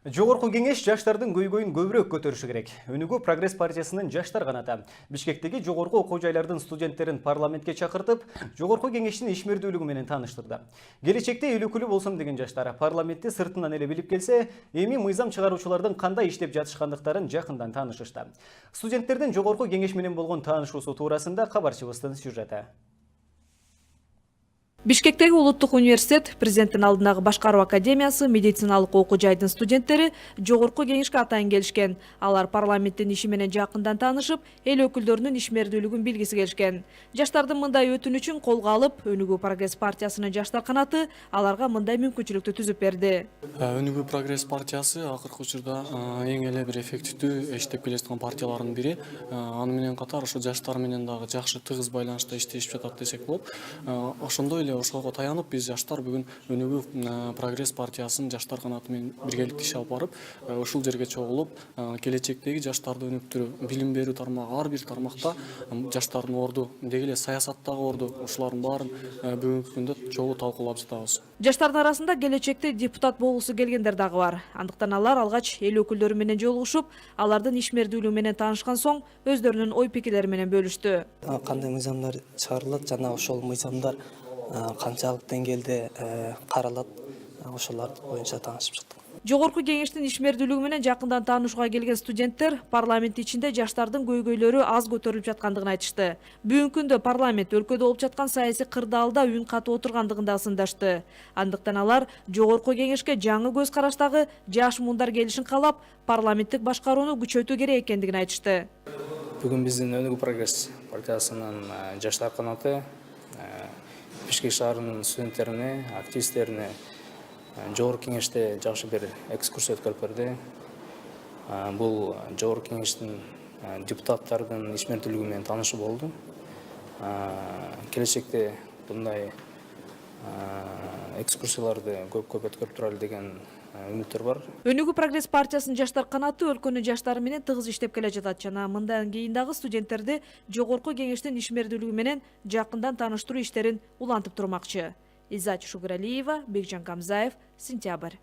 Жогорку кеңеш жаштардын көйгөйүн көбүрөөк көтөрүшү керек. Өнүгүү прогресс партиясынын жаштар канаты Бишкектеги жогорку окуу жайлардын студенттерин парламентке чакыртып, жогорку кеңештин ишмердүүлүгү менен тааныштырды. Келечекте эл өкүлү болсом деген жаштар парламентти сыртынан эле билип келсе, эми мыйзам чыгаруучулардын кандай иштеп жатышкандыктарын жакындан таанышышты. Студенттердин жогорку кеңеш менен болгон таанышуусу туурасында кабарчыбыздын сюжети. Бишкектеги Улуттук университет, президенттин алдындагы башкаруу академиясы, медициналык окуу жайдын студенттери жогорку кеңешке атайын келишкен. Алар парламенттин иши менен жакындан таанышып, эл өкүлдөрүнүн ишмердүүлүгүн билгиси келишкен. Жаштардын мындай өтүнүчүн колго алып, Өнүгүү прогресс партиясынын жаштар канаты аларга мындай мүмкүнчүлүктү түзүп берди. Өнүгүү прогресс партиясы акыркы учурда эң эле бир эффективдүү иштеп келе жаткан партиялардын бири. Аны менен катар ошо жаштар менен дагы жакшы тыгыз байланышта иштешип жатат десек болот. Ошондой эле ошого таянып биз жаштар бүгүн Өнүгүү прогресс партиясынын жаштар канаты менен биргеликте иш алып барып, ушул жерге чогулуп, келечектеги жаштарды өнүктүрүү, билим берүү тармагы, ар бир тармакта жаштардын орду, деги эле саясаттагы орду, ушулардын баарын бүгүнкү күндө чогуу талкуулап жатабыз. Жаштардын арасында келечекте депутат болгусу келгендер дагы бар. Андыктан алар алгач эл өкүлдөрү менен жолугушуп, алардын ишмердүүлүгү менен таанышкан соң өздөрүнүн ой пикирлери менен бөлүштү. Кандай мыйзамдар чыгарылат жана ошол мыйзамдар канчалык деңгээлде каралат, ошолор боюнча таанышып чыктык. Жогорку кеңештин ишмердүүлүгү менен жакындан таанышууга келген студенттер парламент ичинде жаштардын көйгөйлөрү аз көтөрүлүп жаткандыгын айтышты. Бүгүнкү күндө парламент өлкөдө болуп жаткан саясий кырдаалда үн катып отургандыгын да сындашты. Андыктан алар жогорку кеңешке жаңы көз караштагы жаш муундар келишин каалап, парламенттик башкарууну күчөтүү керек экендигин айтышты. Бүгүн биздин Өнүгүү прогресс партиясынын жаштар канаты Бишкек шаарынын студенттерине, активисттерине жогорку кеңеште жакшы бир экскурсия өткөрүп берди. Бул жогорку кеңештин депутаттардын ишмердүүлүгү менен таанышуу болду. Келечекте мындай экскурсияларды көп өткөрүп туралы деген үмүттөр бар. Өнүгүү прогресс партиясынын жаштар канаты өлкөнүн жаштары менен тыгыз иштеп келе жатат жана мындан кийин дагы студенттерди жогорку кеңештин ишмердүүлүгү менен жакындан тааныштыруу иштерин улантып турмакчы. Иззат Шукуралиева, Бекжан Камзаев, Сентябрь.